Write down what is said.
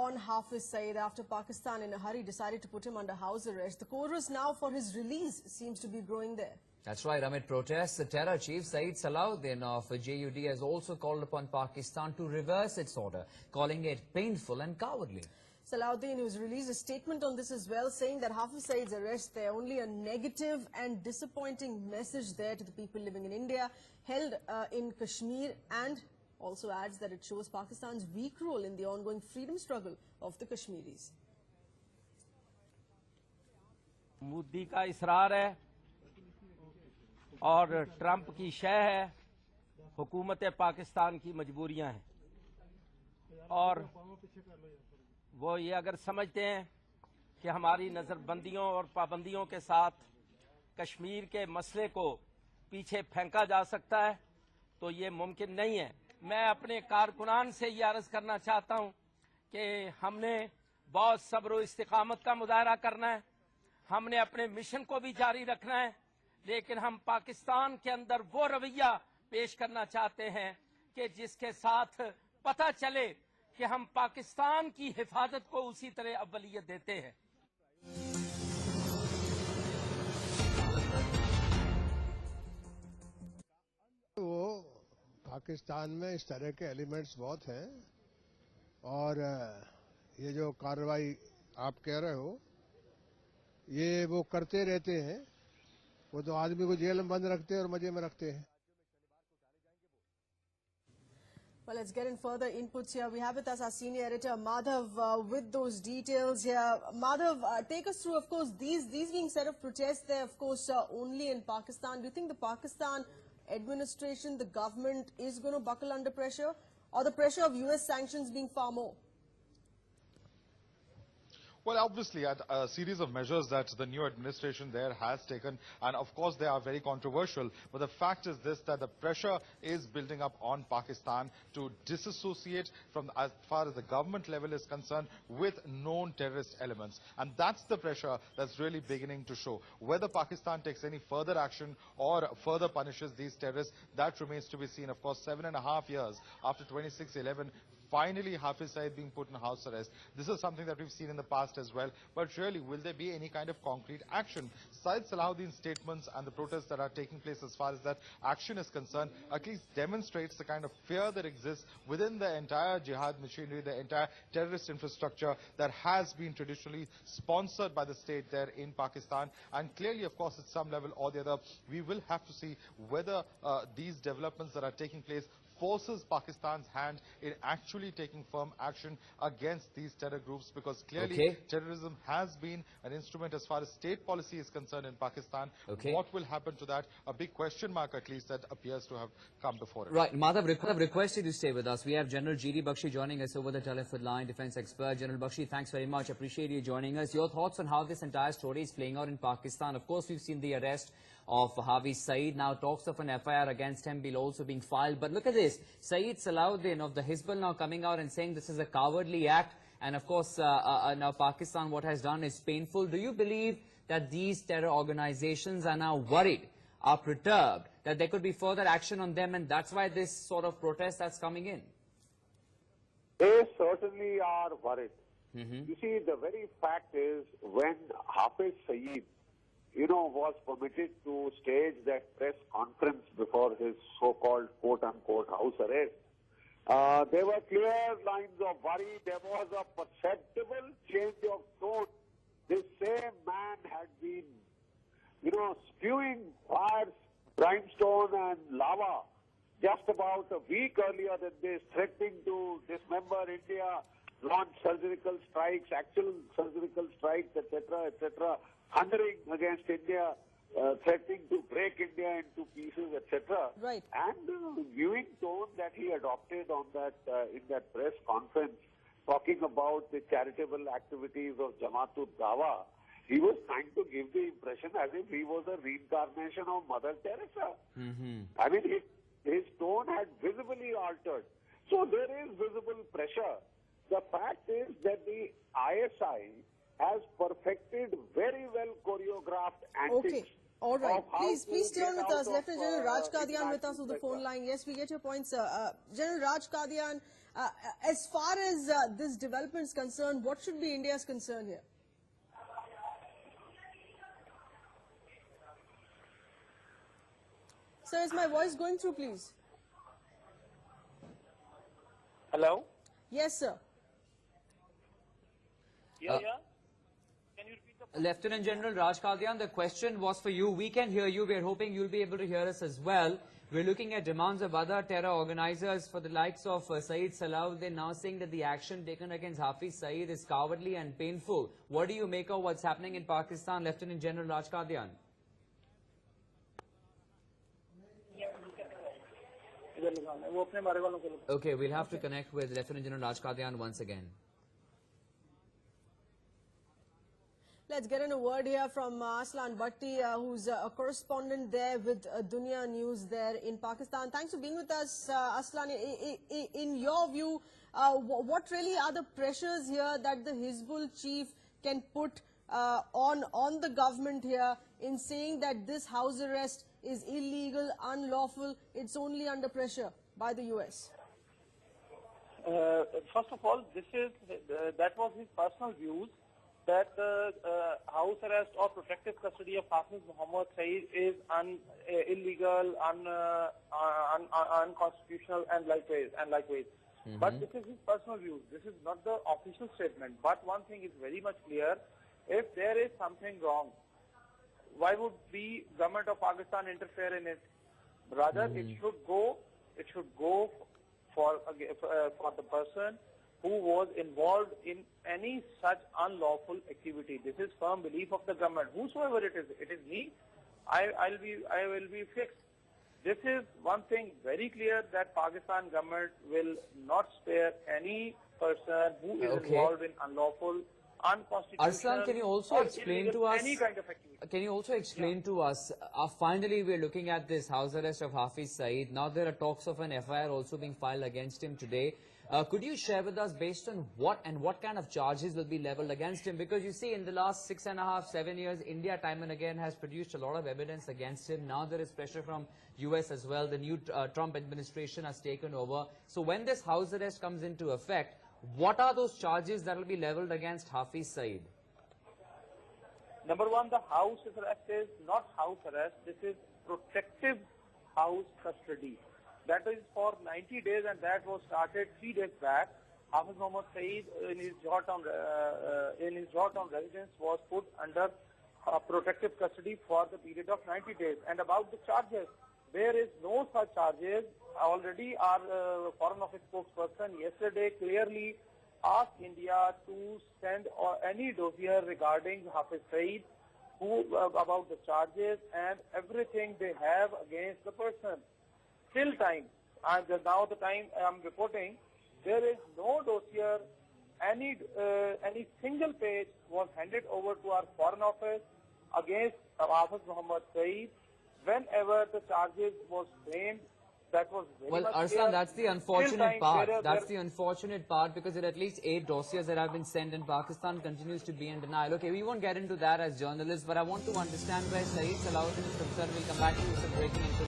on Hafiz Saeed after Pakistan in a hurry decided to put him under house arrest. The chorus now for his release seems to be growing there. That's right. Amid protests, the terror chief Syed Salahuddin of JUD has also called upon Pakistan to reverse its order, calling it painful and cowardly. Salahuddin, who's released a statement on this as well, saying that Hafiz Saeed's arrest there only a negative and disappointing message there to the people living in India, held in Kashmir, and also adds that it shows Pakistan's weak role in the ongoing freedom struggle of the Kashmiris. Modi का इसरार है और Trump की शह है, हुकूमत पाकिस्तान की मजबूरियां हैं और वो ये अगर समझते हैं कि हमारी नज़रबंदियों और पाबंदियों के साथ कश्मीर के मसले को पीछे फेंका जा सकता है तो ये मुमकिन नहीं है। मैं अपने कारकुनान से ये अर्ज करना चाहता हूं कि हमने बहुत सब्र और इस्तिकामत का मुजाहरा करना है, हमने अपने मिशन को भी जारी रखना है, लेकिन हम पाकिस्तान के अंदर वो रवैया पेश करना चाहते हैं कि जिसके साथ पता चले कि हम पाकिस्तान की हिफाजत को उसी तरह अव्वलियत देते हैं। वो पाकिस्तान में इस तरह के एलिमेंट्स बहुत हैं और ये जो कार्रवाई आप कह रहे हो ये वो करते रहते हैं, वो तो आदमी को जेल में बंद रखते हैं और मजे में रखते हैं। Well, let's get in further inputs here. We have with us our senior editor Madhav with those details here. Madhav, take us through, of course, these being set of protests there, of course, only in Pakistan. Do you think the Pakistan administration, the government, is going to buckle under pressure, or the pressure of US sanctions being far more? Well, obviously, a series of measures that the new administration there has taken, and of course they are very controversial, but the fact is this, that the pressure is building up on Pakistan to disassociate from, as far as the government level is concerned, with known terrorist elements. And that's the pressure that's really beginning to show. Whether Pakistan takes any further action or further punishes these terrorists, that remains to be seen. Of course, 7.5 years after 26/11, finally Hafiz Saeed being put in house arrest. This is something that we've seen in the past as well, but really, will there be any kind of concrete action? Syed Salahuddin's statements and the protests that are taking place as far as that action is concerned at least demonstrates the kind of fear that exists within the entire jihad machinery, the entire terrorist infrastructure that has been traditionally sponsored by the state there in Pakistan. And clearly, of course, at some level or the other, we will have to see whether these developments that are taking place forces Pakistan's hand in actually taking firm action against these terror groups, because clearly terrorism has been an instrument as far as state policy is concerned in Pakistan. What will happen to that? A big question mark, at least, that appears to have come before it. Right. Madhav, requested to stay with us. We have General G.D. Bakshi joining us over the telephone line, defense expert. General Bakshi, thanks very much. Appreciate you joining us. Your thoughts on how this entire story is playing out in Pakistan? Of course, we've seen the arrest of Hafiz Saeed. Now talks of an FIR against him will also being filed. But look at this. Syed Salahuddin of the Hizbul now coming out and saying this is a cowardly act. And of course, now Pakistan, what has done is painful. Do you believe that these terror organizations are now worried, are perturbed, that there could be further action on them, and that's why this sort of protest that's coming in? They certainly are worried. You see, the very fact is, when Hafiz Saeed, was permitted to stage that press conference before his so-called quote-unquote house arrest, there were clear lines of worry. There was a perceptible change of tone. This same man had been, spewing fire, brimstone and lava just about a week earlier than this, threatening to dismember India, launch surgical strikes, actual surgical strikes, etc., etc., thundering against India, threatening to break India into pieces, etc. Right. And the viewing tone that he adopted on that in that press conference, talking about the charitable activities of Jamaat-ud Dawa, he was trying to give the impression as if he was a reincarnation of Mother Teresa. I mean, his tone had visibly altered. So there is visible pressure. The fact is that the ISI has perfected very well choreographed antics. All right. Please stay on with us. Lieutenant General Raj Qadian with us on the phone line. Yes, we get your points. General Raj Qadian, As far as this development is concerned, what should be India's concern here? Sir, is my voice going through, please? Hello? Yes, sir. Yeah. Can you repeat the Lieutenant General Raj Qadian, the question was for you. We can hear you. We're hoping you'll be able to hear us as well. We're looking at demands of other terror organizers for the likes of Syed Salahuddin now saying that the action taken against Hafiz Saeed is cowardly and painful. What do you make of what's happening in Pakistan, Lieutenant General Raj Qadian? Okay, we'll have to connect with Lieutenant General Raj Qadian once again. Let's get in a word here from Aslan Bhatti, who's a correspondent there with Dunya News there in Pakistan. Thanks for being with us, Aslan. In your view, what really are the pressures here that the Hizbul chief can put on the government here in saying that this house arrest is illegal, unlawful, it's only under pressure by the US? First of all, that was his personal views, that house arrest or protective custody of Hafiz Muhammad Saeed is illegal, unconstitutional, and likewise. But this is his personal views. This is not the official statement. But one thing is very much clear: if there is something wrong, why would the government of Pakistan interfere in it? Rather, it should go for the person who was involved in any such unlawful activity. This is firm belief of the government. Whosoever it is me, I will be fixed. This is one thing very clear, that Pakistan government will not spare any person who is involved in unlawful, unconstitutional. Arslan, can you also explain to us? Any kind of activity. Can you also explain to us? Finally, we're looking at this house arrest of Hafiz Saeed. Now there are talks of an FIR also being filed against him today. Could you share with us based on what kind of charges will be leveled against him? Because you see, in the last 6.5, 7 years, India time and again has produced a lot of evidence against him. Now there is pressure from US as well. The new Trump administration has taken over. So when this house arrest comes into effect, what are those charges that will be leveled against Hafiz Saeed? Number one, the house arrest is not house arrest. This is protective house custody. That is for 90 days, and that was started 3 days back. Hafiz Muhammad Saeed in his Georgetown residence was put under protective custody for the period of 90 days. And about the charges, there is no such charges. Already our Foreign Office spokesperson yesterday clearly asked India to send any dossier regarding Hafiz Saeed, about the charges and everything they have against the person. Till time, now the time I am reporting, there is no dossier, any single page was handed over to our Foreign Office against Hafiz Muhammad Saeed. Whenever the charges was framed, that was very much Arslan, clear. that's the unfortunate part. That's the unfortunate part, because there are at least 8 dossiers that have been sent and Pakistan continues to be in denial. Okay, we won't get into that as journalists, but I want to understand where Syed Salahuddin is concerned. We'll come back to you with some breaking information.